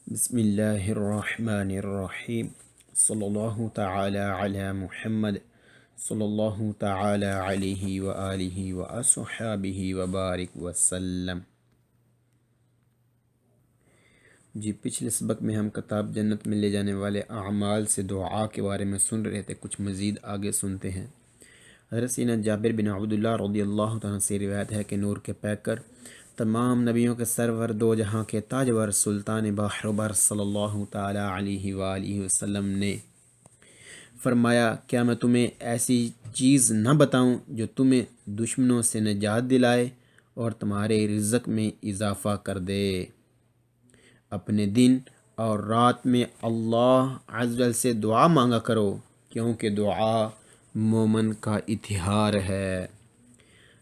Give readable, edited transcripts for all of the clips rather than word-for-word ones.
بسم اللہ الرحمن الرحیم صلی اللہ تعالی علی محمد صلی اللہ تعالی علیہ وآلہ وصحبہ وبارک وسلم۔ جی پچھلے سبق میں ہم کتاب جنت میں لے جانے والے اعمال سے دعا کے بارے میں سن رہے تھے، کچھ مزید آگے سنتے ہیں۔ حضرت سیدنا جابر بن عبداللہ رضی اللہ تعالیٰ سے روایت ہے کہ نور کے پیکر، تمام نبیوں کے سرور، دو جہاں کے تاجور، سلطان بحر و بر صلی اللہ تعالی علیہ وآلہ وسلم نے فرمایا، کیا میں تمہیں ایسی چیز نہ بتاؤں جو تمہیں دشمنوں سے نجات دلائے اور تمہارے رزق میں اضافہ کر دے؟ اپنے دن اور رات میں اللہ عز و جل سے دعا مانگا کرو، کیونکہ دعا مومن کا اتحار ہے۔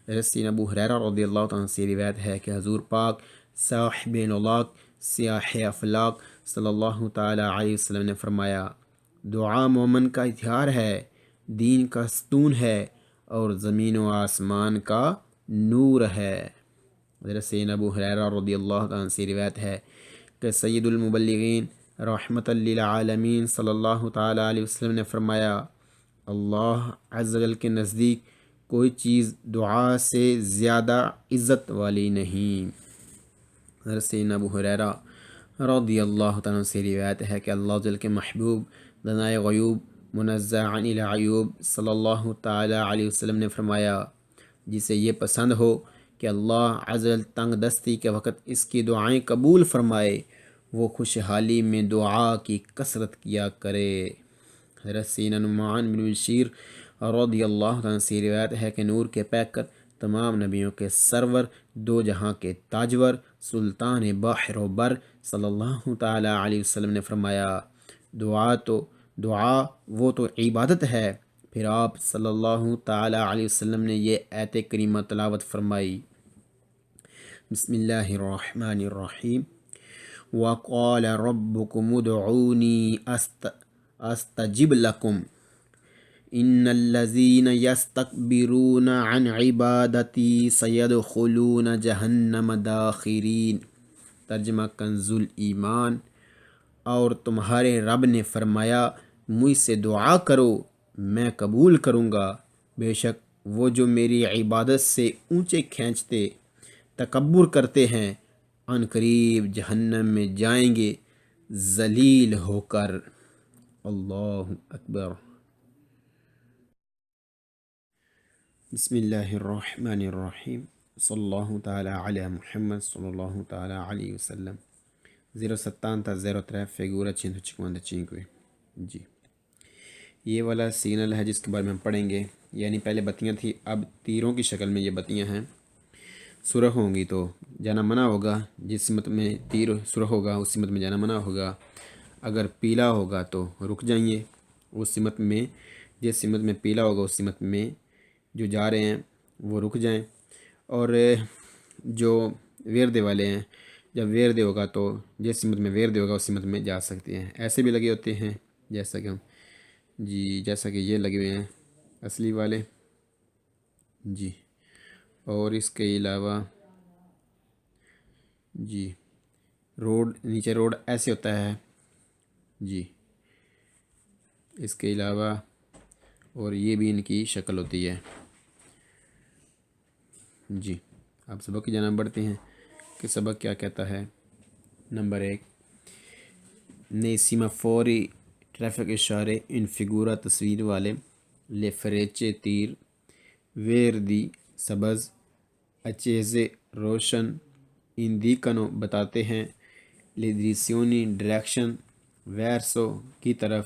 سیدنا ابو ہریرہ رضی اللہ تعالیٰ سے روایت ہے کہ حضور پاک صاحب الاولاق سیاح افلاق صلی اللہ تعالیٰ علیہ وسلم نے فرمایا، دعا مومن کا اتحار ہے، دین کا ستون ہے اور زمین و آسمان کا نور ہے۔ حضرت سیدنا ابو ہریرہ رضی اللہ تعالیٰ سے روایت ہے کہ سید المبلغین رحمت للعالمین صلی اللہ تعالیٰ علیہ وسلم نے فرمایا، اللہ عز و جل کے نزدیک کوئی چیز دعا سے زیادہ عزت والی نہیں۔ حضرت سیدنا ابو ہریرہ رضی اللہ تعالیٰ سے روایت ہے کہ اللہ جل کے محبوب دانائے غیوب منزہ عن العیوب صلی اللہ تعالیٰ علیہ وسلم نے فرمایا، جسے یہ پسند ہو کہ اللہ عز و جل تنگ دستی کے وقت اس کی دعائیں قبول فرمائے، وہ خوشحالی میں دعا کی کثرت کیا کرے۔ حضرت سیدنا نعمان بن بشیر رضی اللہ عنہ سے روایت ہے کہ نور کے پیکر، تمام نبیوں کے سرور، دو جہاں کے تاجور، سلطان بحر و بر صلی اللہ تعالیٰ علیہ وسلم نے فرمایا، دعا وہ تو عبادت ہے۔ پھر آپ صلی اللہ تعالیٰ علیہ وسلم نے یہ آیت کریمہ تلاوت فرمائی، بسم اللہ الرحمن الرحیم، وَقَالَ رَبُّكُمُ ادْعُونِي أَسْتَجِبْ لَكُمْ إِنَّ الَّذِينَ يَسْتَكْبِرُونَ عَنْ عِبَادَتِي سَيَدْخُلُونَ جَهَنَّمَ دَاخِرِينَ۔ ترجمہ کنز ایمان۔ اور تمہارے رب نے فرمایا، مجھ سے دعا کرو میں قبول کروں گا، بے شک وہ جو میری عبادت سے اونچے کھینچتے تکبر کرتے ہیں، ان قریب جہنم میں جائیں گے ذلیل ہو کر۔ اللہ اکبر۔ بسم اللہ الرحمن الرحیم، صلی اللہ تعالی علی محمد صلی اللہ تعالی علیہ وسلم۔ 070 فigura 155۔ جی یہ والا سگنل ہے جس کے بارے میں ہم پڑھیں گے، یعنی پہلے بتیاں تھی، اب تیروں کی شکل میں یہ بتیاں ہیں۔ سرخ ہوں گی تو جانا منع ہوگا، جس سمت میں تیر سرخ ہوگا اس سمت میں جانا منع ہوگا۔ اگر پیلا ہوگا تو رک جائیے اس سمت میں، جس سمت میں پیلا ہوگا اس سمت میں جو جا رہے ہیں وہ رک جائیں، اور جو ویردے والے ہیں جب ویردے ہوگا تو جس سمت میں ویردے ہوگا اس سمت میں جا سکتے ہیں۔ ایسے بھی لگے ہوتے ہیں جیسا کہ جیسا کہ یہ لگے ہوئے ہیں اصلی والے جی۔ اور اس کے علاوہ جی روڈ، نیچے روڈ ایسے ہوتا ہے جی۔ اس کے علاوہ اور یہ بھی ان کی شکل ہوتی ہے جی۔ آپ سبق کی جانب بڑھتے ہیں کہ سبق کیا کہتا ہے۔ نمبر 1، nei semafori ٹریفک اشارے ان فگورا تصویر والے، لے فریچے تیر، ویردی سبز، اچیزے روشن، اندیکنو بتاتے ہیں، لے دریسیونی ڈائریکشن، ویرسو کی طرف،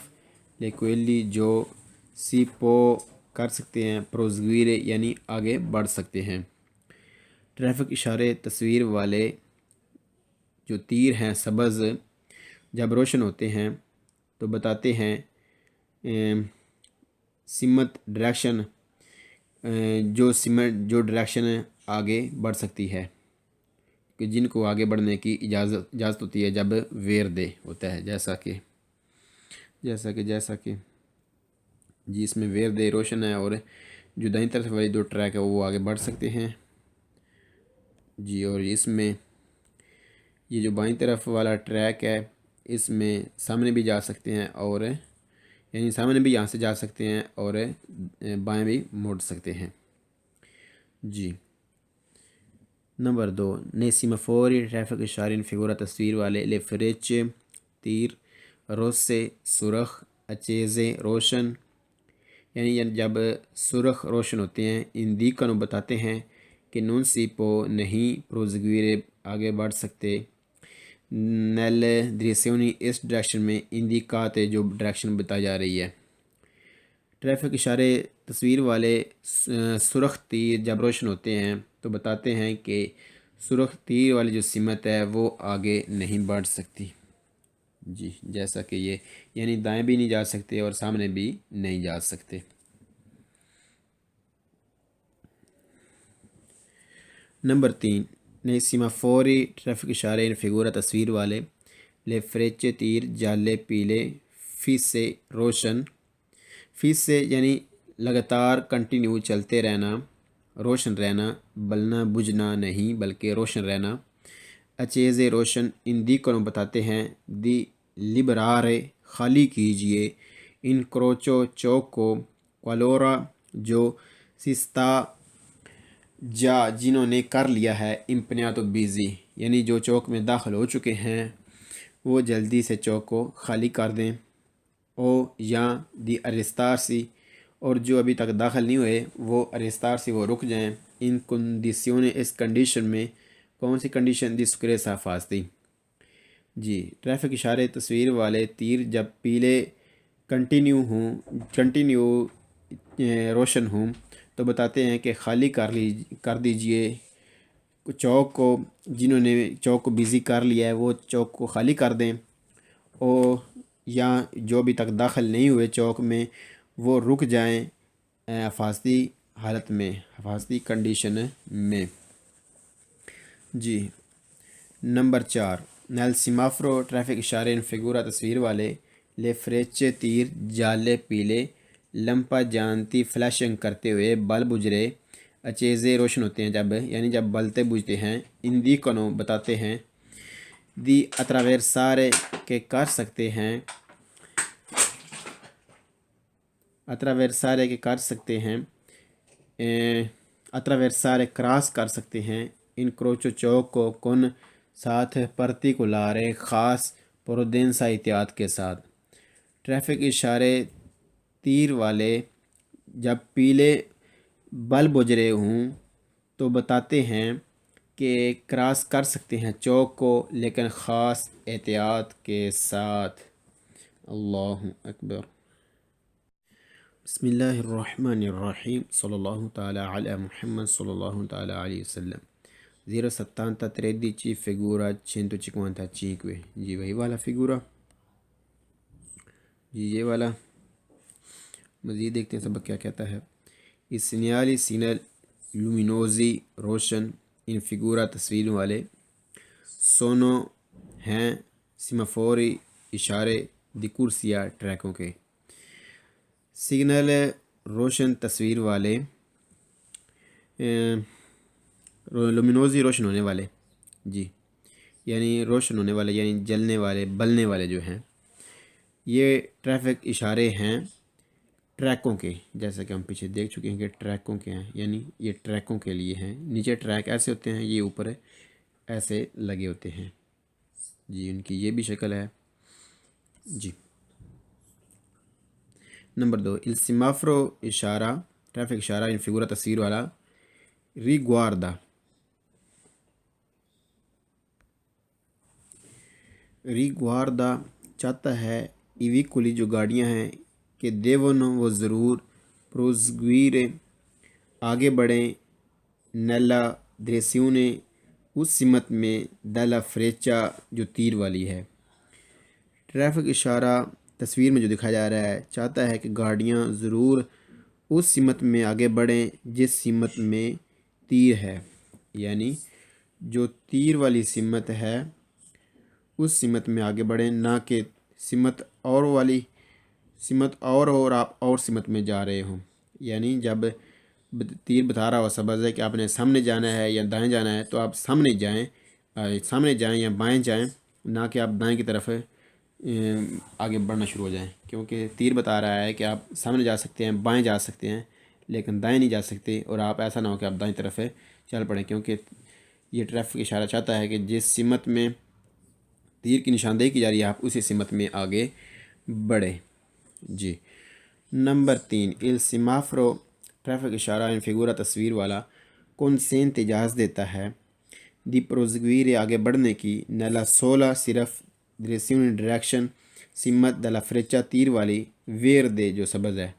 لے کوئلی جو سی پو کر سکتے ہیں، پروزگویرے یعنی آگے بڑھ سکتے ہیں۔ ٹریفک اشارے تصویر والے جو تیر ہیں سبز، جب روشن ہوتے ہیں تو بتاتے ہیں سمت ڈائریکشن، جو ڈائریکشن آگے بڑھ سکتی ہے، کہ جن کو آگے بڑھنے کی اجازت ہوتی ہے جب ویردے ہوتا ہے، جیسا کہ جی اس میں ویردے روشن ہے، اور جو دائیں طرف والی دو ٹریک ہے وہ آگے بڑھ سکتے ہیں جی۔ اور اس میں یہ جو بائیں طرف والا ٹریک ہے اس میں سامنے بھی جا سکتے ہیں اور یعنی سامنے بھی یہاں سے جا سکتے ہیں اور بائیں بھی موڑ سکتے ہیں۔ جی نمبر 2، nei semafori traffic اشارے in figura تصویر والے le frecce تیر، rosse سرخ، accese روشن، یعنی جب سرخ روشن ہوتے ہیں، indicano بتاتے ہیں کہ non si può نہیں proseguire آگے بڑھ سکتے، nelle direzioni اس ڈائریکشن میں، indicate جو ڈائریکشن بتائی جا رہی ہے۔ ٹریفک اشارے تصویر والے سرخ تیر جب روشن ہوتے ہیں تو بتاتے ہیں کہ سرخ تیر والی جو سمت ہے وہ آگے نہیں بڑھ سکتی۔ جی جیسا کہ یہ یعنی دائیں بھی نہیں جا سکتے اور سامنے بھی نہیں جا سکتے۔ نمبر 3، nei semafori ٹریفک اشارے ان فگورا تصویر والے لے فریچے تیر، جالے پیلے، فیسے روشن، فیسے یعنی لگاتار کنٹینیو چلتے رہنا، روشن رہنا، بلنا بجھنا نہیں بلکہ روشن رہنا، اچیزے روشن، indicano بتاتے ہیں، دی liberare خالی کیجئے، ان کروچو چوک کو، qualora جو سستا جا جنہوں نے کر لیا ہے، impegnato busy یعنی جو چوک میں داخل ہو چکے ہیں وہ جلدی سے چوک کو خالی کر دیں، او یا دی arrestarsi اور جو ابھی تک داخل نہیں ہوئے وہ arrestarsi وہ رک جائیں، ان condizione اس کنڈیشن میں، کون سی کنڈیشن، دی sicurezza حفاظتی۔ جی ٹریفک اشارے تصویر والے تیر جب پیلے کنٹینیو روشن ہوں تو بتاتے ہیں کہ خالی کر دیجئے چوک کو، جنہوں نے چوک کو بیزی کر لیا ہے وہ چوک کو خالی کر دیں، او یا جو ابھی تک داخل نہیں ہوئے چوک میں وہ رک جائیں حفاظتی حالت میں، حفاظتی کنڈیشن میں۔ جی نمبر 4، nel semaforo ٹریفک اشارے ان فگورا تصویر والے لے فریچے تیر، جالے پیلے، لمپا جانتی فلیشنگ کرتے ہوئے، بلب اجرے، اچیزے روشن ہوتے ہیں جب یعنی جب بلتے بجھتے ہیں، indicano بتاتے ہیں، دی attraversare کے کر سکتے ہیں، attraversare کے کر سکتے ہیں، attraversare کراس کر سکتے ہیں، ان کروچو چوک کو، کن ساتھ particolare خاص، پروڈنسا احتیاط کے ساتھ۔ ٹریفک اشارے تیر والے جب پیلے بلب اجرے ہوں تو بتاتے ہیں کہ کراس کر سکتے ہیں چوک کو لیکن خاص احتیاط کے ساتھ۔ اللہ اکبر۔ بسم اللہ الرحمن الرحیم، صلی اللہ تعالی علی محمد صلی اللہ تعالی علیہ وسلم۔ 073 figura 155۔ جی وہی والا فگورا، جی یہ والا۔ مزید دیکھتے ہیں سبق کیا کہتا ہے۔ اس سینیالی سینل لومینوزی روشن ان فگورا تصویر والے، سونو ہیں، سیمافوری اشارے، دی کرسیا ٹریکوں کے، سگنل روشن تصویر والے، لومینوزی روشن ہونے والے، جی یعنی روشن ہونے والے یعنی جلنے والے، بلنے والے جو ہیں، یہ ٹریفک اشارے ہیں ٹریکوں کے، جیسا کہ ہم پیچھے دیکھ چکے ہیں کہ ٹریکوں کے ہیں، یعنی یہ ٹریکوں کے لیے ہیں، نیچے ٹریک ایسے ہوتے ہیں، یہ اوپر ایسے لگے ہوتے ہیں، جی ان کی یہ بھی شکل ہے۔ جی نمبر 2، il semaforo اشارہ، ٹریفک اشارہ ان فگورا تصویر والا، riguarda، riguarda چاہتا ہے، ای ویکولی جو گاڑیاں ہیں کہ devono وہ ضرور، proseguire آگے بڑھیں، nella direzione اس سمت میں، della freccia جو تیر والی ہے۔ ٹریفک اشارہ تصویر میں جو دکھایا جا رہا ہے چاہتا ہے کہ گاڑیاں ضرور اس سمت میں آگے بڑھیں جس سمت میں تیر ہے، یعنی جو تیر والی سمت ہے اس سمت میں آگے بڑھیں، نہ کہ سمت اور والی سمت اور آپ اور سمت میں جا رہے ہوں، یعنی جب تیر بتا رہا ہو سبز ہے کہ آپ نے سامنے جانا ہے یا دائیں جانا ہے تو آپ سامنے جائیں یا بائیں جائیں، نہ کہ آپ دائیں کی طرف آگے بڑھنا شروع ہو جائیں، کیونکہ تیر بتا رہا ہے کہ آپ سامنے جا سکتے ہیں، بائیں جا سکتے ہیں، لیکن دائیں نہیں جا سکتے، اور آپ ایسا نہ ہو کہ آپ دائیں طرف چل پڑیں، کیونکہ یہ ٹریفک اشارہ چاہتا ہے کہ جس سمت میں تیر کی نشاندہی کی جا رہی ہے آپ اسی سمت میں آگے بڑھیں۔ جی نمبر 3، il semaforo ٹریفک اشارہ ان فگورا تصویر والا consente اجازت دیتا ہے دی proseguire آگے بڑھنے کی nella sola صرف direzione ڈائریکشن سمت della freccia تیر والی verde جو سبز ہے۔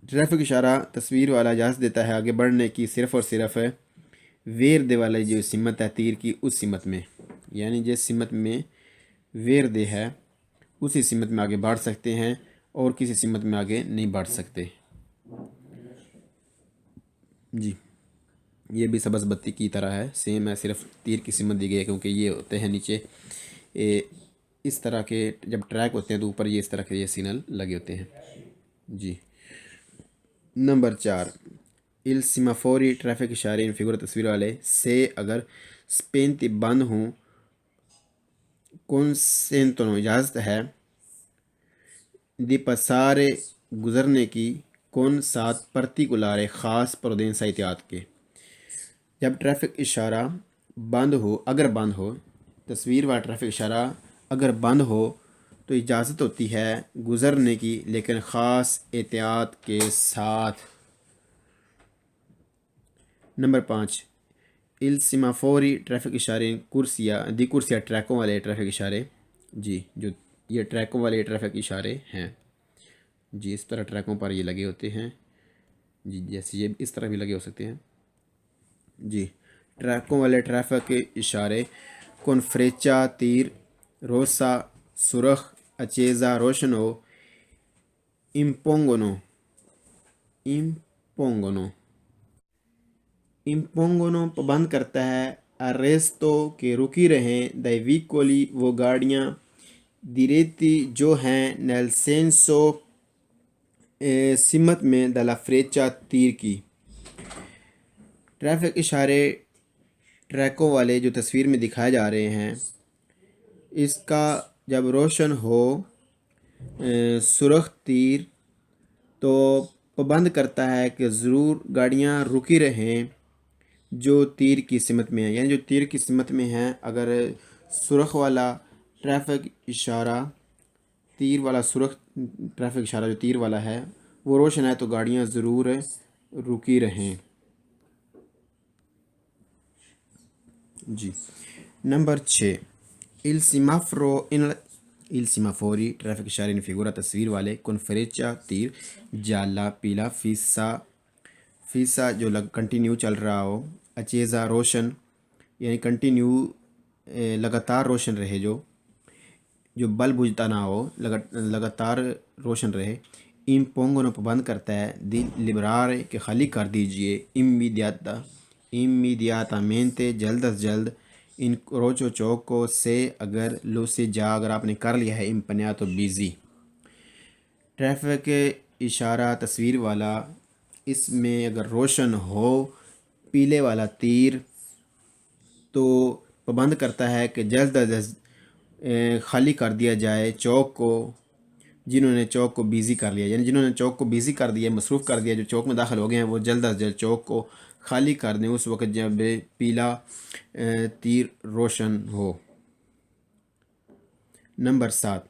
ٹریفک اشارہ تصویر والا اجازت دیتا ہے آگے بڑھنے کی صرف اور صرف ویردے والی جو سمت ہے تیر کی اس سمت میں، یعنی جس سمت میں ویردے ہے اسی سمت میں آگے بڑھ سکتے ہیں اور کسی سمت میں آگے نہیں بڑھ سکتے۔ جی یہ بھی سبز بتی کی طرح ہے، سیم ہے، صرف تیر کی سمت دی گئی ہے، کیونکہ یہ ہوتے ہیں نیچے اس طرح کے، جب ٹریک ہوتے ہیں تو اوپر یہ اس طرح کے یہ سگنل لگے ہوتے ہیں۔ جی نمبر 4، il semafori ٹریفک اشارے ان فگور تصویر والے سے اگر spenti بند ہوں consentono اجازت ہے دی پسارے گزرنے کی کون ساتھ پرتیکولارے خاص پروڈینسا احتیاط کے۔ جب ٹریفک اشارہ بند ہو، اگر بند ہو، تصویر والا ٹریفک اشارہ اگر بند ہو تو اجازت ہوتی ہے گزرنے کی، لیکن خاص احتیاط کے ساتھ۔ نمبر 5، il semafori ٹریفک اشارے کرسیا دی کرسیا ٹریکوں والے ٹریفک اشارے، جی جو یہ ٹریکوں والے ٹریفک اشارے ہیں، جی اس طرح ٹریکوں پر یہ لگے ہوتے ہیں، جی جیسے یہ اس طرح بھی لگے ہو سکتے ہیں۔ جی ٹریکوں والے ٹریفک اشارے کون فریچا تیر، روسا سرخ، اچیزا روشن ہو، امپونگونو پابند کرتا ہے اریستو کہ رکی رہیں دائی ویکولی وہ گاڑیاں دیریتی جو ہیں نیل سینسو سمت میں دلا فریچا تیر کی۔ ٹریفک اشارے ٹریکوں والے جو تصویر میں دکھائے جا رہے ہیں، اس کا جب روشن ہو سرخ تیر تو پابند کرتا ہے کہ ضرور گاڑیاں رکی رہیں جو تیر کی سمت میں ہیں، یعنی جو تیر کی سمت میں ہیں اگر سرخ والا ٹریفک اشارہ تیر والا سرخ ٹریفک اشارہ جو تیر والا ہے وہ روشن ہے تو گاڑیاں ضرور رکی رہیں۔ جی نمبر 6، il semafori ٹریفک اشارے ان فگورا تصویر والے con freccia تیر جالا پیلا، فیسا جو کنٹینیو چل رہا ہو، اچیزا روشن یعنی کنٹینیو لگاتار روشن رہے، جو بلب بجھتا نہ ہو، لگاتار روشن رہے۔ امپونگونو پابند کرتا ہے دی لبرارے کہ خالی کر دیجئے امیڈیاتامنتے جلد از جلد، ان روچو چوکو سے اگر لو سے جا اگر آپ نے کر لیا ہے امپنیاتو بیزی۔ ٹریفک اشارہ تصویر والا اس میں اگر روشن ہو پیلے والا تیر تو پابند کرتا ہے کہ جلد از جلد خالی کر دیا جائے چوک کو، جنہوں نے چوک کو بیزی کر لیا، یعنی جنہوں نے چوک کو بیزی کر دیا، مصروف کر دیا، جو چوک میں داخل ہو گئے ہیں وہ جلد از جلد چوک کو خالی کر دیں اس وقت جب پیلا تیر روشن ہو۔ نمبر 7،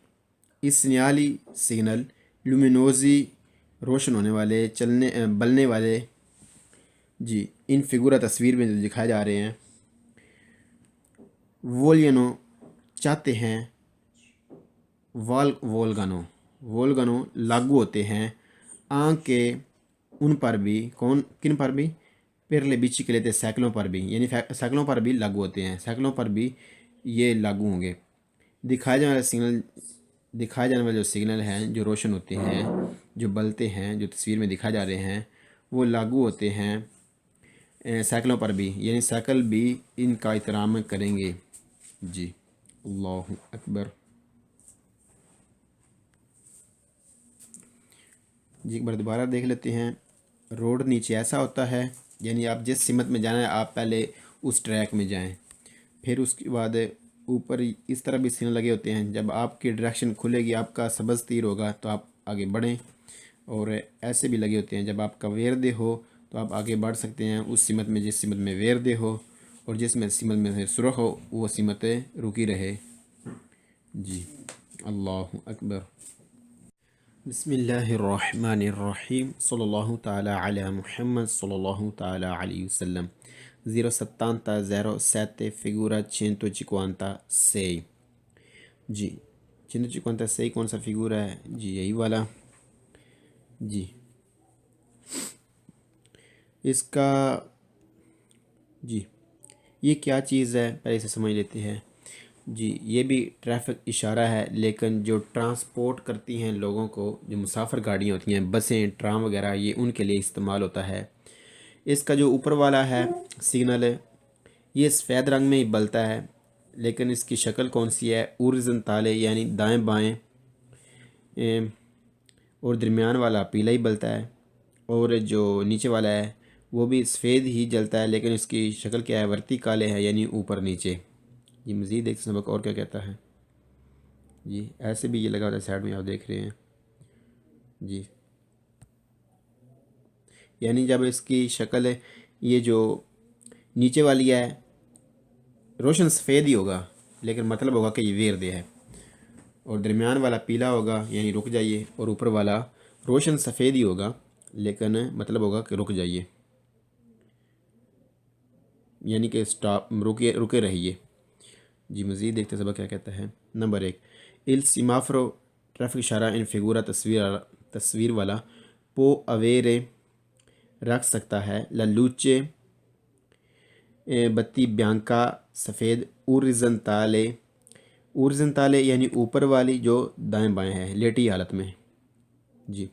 اس سینیالی سگنل لومینوزی روشن ہونے والے، بلنے والے، جی ان فگورا تصویر میں جو دکھائے جا رہے ہیں، وولینو چاہتے ہیں، وولگنو لاگو ہوتے ہیں، آنکھ کے ان پر بھی، کن پر بھی، پرلے بیچی کے لیتے سائیکلوں پر بھی، یعنی سائیکلوں پر بھی لاگو ہوتے ہیں، سائیکلوں پر بھی یہ لاگو ہوں گے۔ دکھائے جانے والے جو سگنل ہیں جو روشن ہوتے ہیں، جو بلتے ہیں، جو تصویر میں دکھائے جا رہے ہیں، وہ لاگو ہوتے ہیں سائیکلوں پر بھی، یعنی سائیکل بھی ان کا احترام کریں گے۔ جی اللہ اکبر۔ جی ایک بار دوبارہ دیکھ لیتے ہیں۔ روڈ نیچے ایسا ہوتا ہے، یعنی آپ جس سمت میں جانا ہے آپ پہلے اس ٹریک میں جائیں، پھر اس کے بعد اوپر اس طرح بھی سگنل لگے ہوتے ہیں، جب آپ کی ڈائریکشن کھلے گی، آپ کا سبز تیر ہوگا تو آپ آگے بڑھیں، اور ایسے بھی لگے ہوتے ہیں جب آپ کا ویردے ہو تو آپ آگے بڑھ سکتے ہیں اس سمت میں جس سمت میں ویردے ہو، اور جس میں سمت میں سرخ ہو وہ سمت رکی رہے۔ جی، اللہ اکبر۔ بسم اللہ الرحمن الرحیم، صلی اللہ تعالی علی محمد صلی اللہ تعالی علیہ وسلم۔ 070 07 figura 156 جی 156 کون سا فگورا ہے؟ جی یہی والا۔ جی اس کا جی یہ کیا چیز ہے پہلے اسے سمجھ لیتے ہیں۔ جی یہ بھی ٹریفک اشارہ ہے، لیکن جو ٹرانسپورٹ کرتی ہیں لوگوں کو، جو مسافر گاڑیاں ہوتی ہیں، بسیں، ٹرام وغیرہ، یہ ان کے لیے استعمال ہوتا ہے۔ اس کا جو اوپر والا ہے سگنل ہے، یہ سفید رنگ میں ہی بلتا ہے، لیکن اس کی شکل کون سی ہے؟ اورزنتالے یعنی دائیں بائیں، اور درمیان والا پیلا ہی بلتا ہے، اور جو نیچے والا ہے وہ بھی سفید ہی جلتا ہے، لیکن اس کی شکل کیا ہے؟ ورتیکالے ہے یعنی اوپر نیچے۔ یہ مزید ایک سبق اور کیا کہتا ہے؟ جی ایسے بھی یہ لگا ہوتا ہے سائڈ میں، آپ دیکھ رہے ہیں۔ جی یعنی جب اس کی شکل ہے، یہ جو نیچے والی ہے روشن سفید ہی ہوگا، لیکن مطلب ہوگا کہ یہ ویردے ہے، اور درمیان والا پیلا ہوگا یعنی رک جائیے، اور اوپر والا روشن سفید ہی ہوگا لیکن مطلب ہوگا کہ رک جائیے، یعنی کہ سٹاپ، رکے رہیے۔ جی مزید دیکھتے سبق کیا کہتا ہے۔ نمبر 1، il semaforo ٹریفک اشارہ ان فگورا تصویر والا پو اویرے رکھ سکتا ہے لا لوچے بتی بیانکا سفید اورزنتالے یعنی اوپر والی جو دائیں بائیں ہے لیٹی حالت میں۔ جی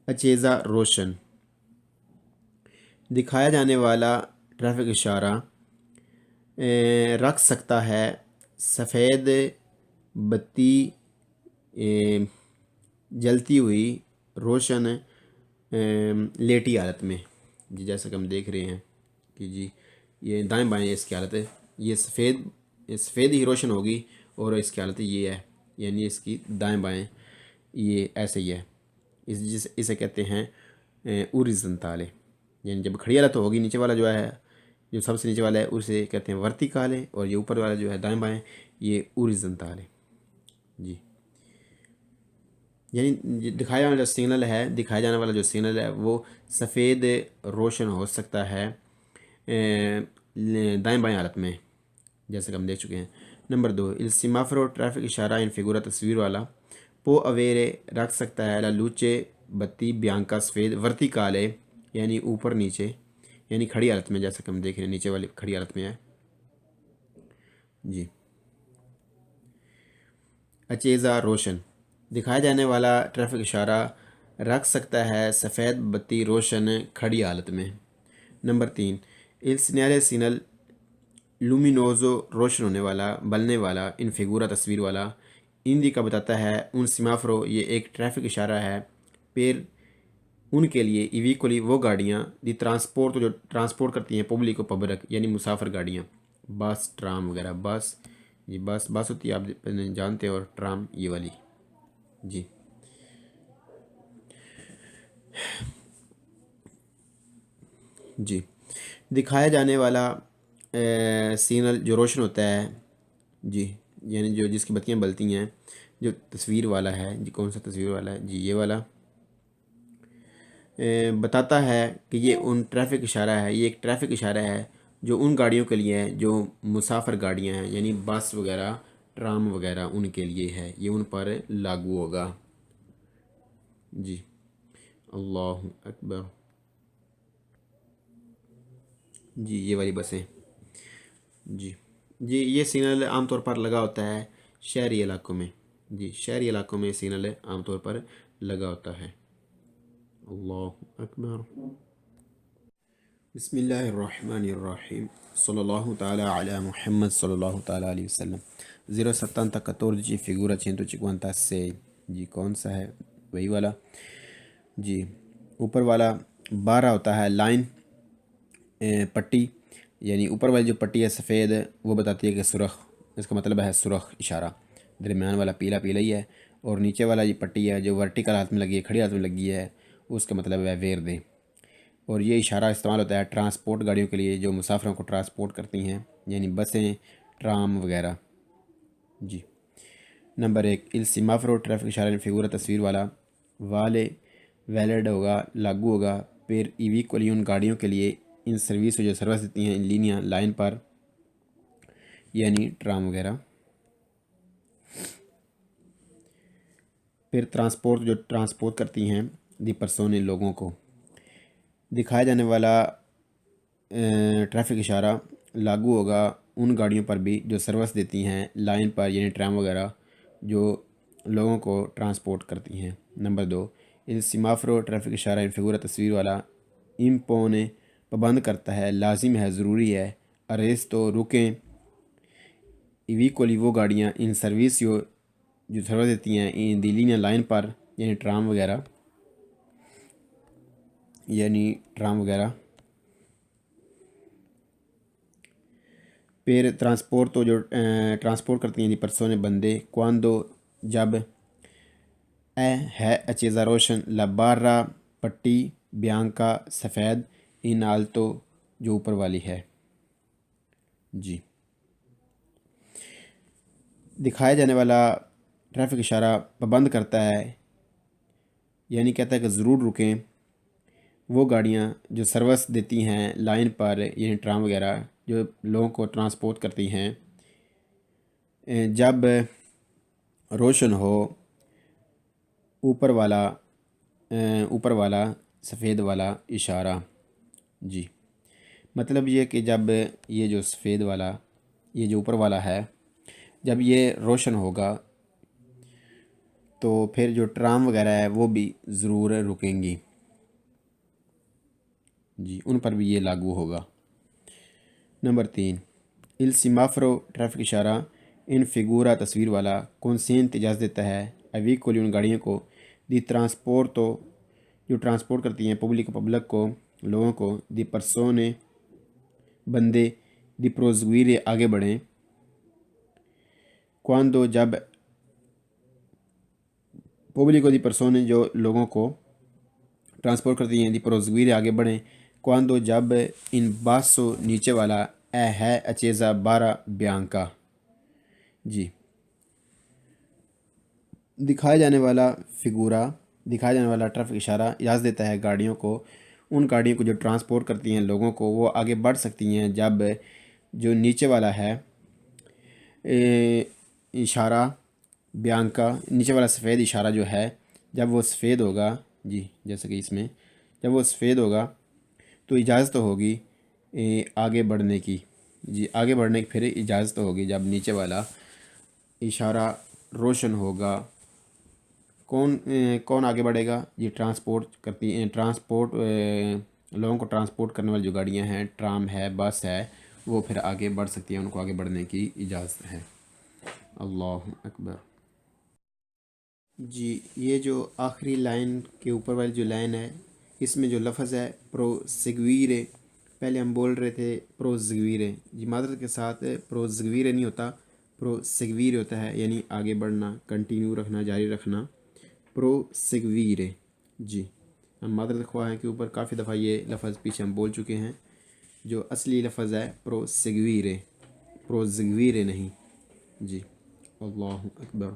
اچیزا روشن، دکھایا جانے والا ٹریفک اشارہ رکھ سکتا ہے سفید بتی جلتی ہوئی روشن لیٹی حالت میں۔ جی جیسا کہ ہم دیکھ رہے ہیں کہ جی یہ دائیں بائیں اس کی حالت ہے، یہ سفید ہی روشن ہوگی، اور اس کی حالت یہ ہے، یعنی اس کی دائیں بائیں یہ ایسے ہی ہے۔ اسے کہتے ہیں اوریزنتالے، یعنی جب کھڑی حالت ہوگی نیچے والا جو ہے، جو سب سے نیچے والا ہے اسے کہتے ہیں ورتیکالے، اور یہ اوپر والا جو ہے دائیں بائیں یہ اوریزنتالے۔ جی یعنی دکھایا جانے والا جو سگنل ہے وہ سفید روشن ہو سکتا ہے دائیں بائیں حالت میں، جیسے کہ ہم دیکھ چکے ہیں۔ نمبر 2، il semaforo ٹریفک اشارہ ان فگورا تصویر والا پو اویرے رکھ سکتا ہے لا لوچے بتی بیانکا سفید ورتیکالے یعنی اوپر نیچے، یعنی کھڑی حالت میں، جیسا کہ ہم دیکھ رہے ہیں نیچے والی کھڑی حالت میں ہے۔ جی اچیزا روشن، دکھایا جانے والا ٹریفک اشارہ رکھ سکتا ہے سفید بتی روشن کھڑی حالت میں۔ نمبر 3، il segnale سگنل لومینوزو روشن ہونے والا، بلنے والا، ان فگورا تصویر والا اندی کا بتاتا ہے ان سیمافرو یہ ایک ٹریفک اشارہ ہے پیر ان کے لیے ایویکولی وہ گاڑیاں دی ٹرانسپورٹ جو ٹرانسپورٹ کرتی ہیں پبلک و پبلک یعنی مسافر گاڑیاں، بس، ٹرام وغیرہ۔ بس جی بس ہوتی ہے آپ جانتے ہیں، اور ٹرام یہ والی۔ جی جی دکھایا جانے والا سگنل جو روشن ہوتا ہے، جی یعنی جو جس کی بتیاں بلتی ہیں، جو تصویر والا ہے، جی کون سا تصویر والا ہے؟ جی یہ والا بتاتا ہے کہ یہ ٹریفک اشارہ ہے، یہ ایک ٹریفک اشارہ ہے جو ان گاڑیوں کے لیے ہے جو مسافر گاڑیاں ہیں، یعنی بس وغیرہ، ٹرام وغیرہ، ان کے لیے ہے، یہ ان پر لاگو ہوگا۔ جی اللہ اکبر۔ جی یہ والی بسیں۔ جی یہ سگنل عام طور پر لگا ہوتا ہے شہری علاقوں میں۔ جی شہری علاقوں میں سگنل عام طور پر لگا ہوتا ہے۔ اللہ اکبر۔ بسم اللہ الرحمن الرحیم، صلی اللہ تعالی علی محمد صلی اللہ تعالی علیہ وسلم۔ 070 figura 156 جی کون سا ہے؟ وہی والا۔ جی اوپر والا 12 ہوتا ہے لائن، پٹی، یعنی اوپر والی جو پٹی ہے سفید وہ بتاتی ہے کہ سرخ، اس کا مطلب ہے سرخ اشارہ، درمیان والا پیلا پیلا ہی ہے، اور نیچے والا یہ پٹی ہے جو ورٹیکل ہاتھ میں لگی ہے، کھڑی ہاتھ میں لگی ہے، اس کا مطلب ہے ویر دے۔ اور یہ اشارہ استعمال ہوتا ہے ٹرانسپورٹ گاڑیوں کے لیے جو مسافروں کو ٹرانسپورٹ کرتی ہیں، یعنی بسیں، ٹرام وغیرہ۔ جی نمبر 1 el semáforo ٹریفک اشارہ فگورہ تصویر والا والے ویلڈ ہوگا، لاگو ہوگا، پھر ایویکولی ان گاڑیوں کے لیے ان سروس جو سروس دیتی ہیں ان لینیا لائن پر، یعنی ٹرام وغیرہ۔ پھر ٹرانسپورٹ جو ٹرانسپورٹ کرتی ہیں دی پرسونے لوگوں کو، دکھایا جانے والا ٹریفک اشارہ لاگو ہوگا ان گاڑیوں پر بھی جو سروس دیتی ہیں لائن پر، یعنی ٹرام وغیرہ جو لوگوں کو ٹرانسپورٹ کرتی ہیں۔ نمبر 2 el semáforo ٹریفک اشارہ فگورہ تصویر والا امپونے پابند کرتا ہے، لازم ہے، ضروری ہے، اریستو رکیں، ایویکولی وہ گاڑیاں ان سروسیو جو سروس دیتی ہیں ان دی لینیا لائن پر، یعنی ٹرام وغیرہ، یعنی ٹرام وغیرہ۔ پھر ٹرانسپورٹ تو جو ٹرانسپورٹ کرتی ہیں دی پرسونے بندے، کواندو جب، اے ہے اچیزا روشن، لا بارہ پٹی، بیانکا سفید، ان آلتو جو اوپر والی ہے۔ جی دکھایا جانے والا ٹریفک اشارہ پابند کرتا ہے، یعنی کہتا ہے کہ ضرور رکیں وہ گاڑیاں جو سروس دیتی ہیں لائن پر، یعنی ٹرام وغیرہ جو لوگوں کو ٹرانسپورٹ کرتی ہیں، جب روشن ہو اوپر والا سفید والا اشارہ۔ جی مطلب یہ کہ جب یہ جو سفید والا، یہ جو اوپر والا ہے، جب یہ روشن ہوگا تو پھر جو ٹرام وغیرہ ہے وہ بھی ضرور رکیں گی، جی ان پر بھی یہ لاگو ہوگا۔ نمبر 3 el semáforo ٹریفک اشارہ ان فگورہ تصویر والا کنسینٹ اجازت دیتا ہے ایویکولی ان گاڑیوں کو دی ٹرانسپورٹ تو جو ٹرانسپورٹ کرتی ہیں پبلک کو، لوگوں کو، دی پرسونے بندے، دی پروزگویرے آگے بڑھیں، کواندو جب، پبلک دی پرسونے جو لوگوں کو ٹرانسپورٹ کرتی ہیں، دی پروزگویرے آگے بڑھیں، کواندو جب ان باسو نیچے والا اے ہے اچیزا بارہ بیانکا۔ جی دکھایا جانے والا ٹریفک اشارہ اجازت دیتا ہے گاڑیوں کو، ان گاڑیوں کو جو ٹرانسپورٹ کرتی ہیں لوگوں کو، وہ آگے بڑھ سکتی ہیں جب جو نیچے والا ہے اشارہ بیانکا، نیچے والا سفید اشارہ جو ہے، جب وہ سفید ہوگا، جی جیسے کہ اس میں جب وہ سفید ہوگا تو اجازت ہوگی آگے بڑھنے کی، جی آگے بڑھنے کی پھر اجازت ہوگی جب نیچے والا اشارہ روشن ہوگا۔ کون آگے بڑھے گا؟ یہ ٹرانسپورٹ کرتی ہیں، لوگوں کو ٹرانسپورٹ کرنے والی جو گاڑیاں ہیں، ٹرام ہے، بس ہے، وہ پھر آگے بڑھ سکتی ہیں، ان کو آگے بڑھنے کی اجازت ہے۔ اللہ اکبر۔ جی یہ جو آخری لائن کے اوپر والی جو لائن ہے، اس میں جو لفظ ہے پروسیگویرے، پہلے ہم بول رہے تھے پروزگویرے، جی معذرت کے ساتھ پروزگویرے نہیں ہوتا، پروسیگویرے ہوتا ہے، یعنی آگے بڑھنا، کنٹینیو رکھنا، جاری رکھنا، پروسیگویرے۔ جی ہم معذرت خواہ ہیں کہ اوپر کافی دفعہ یہ لفظ پیچھے ہم بول چکے ہیں، جو اصلی لفظ ہے پروسیگویرے، پروزگویرے نہیں۔ جی اللہ اکبر۔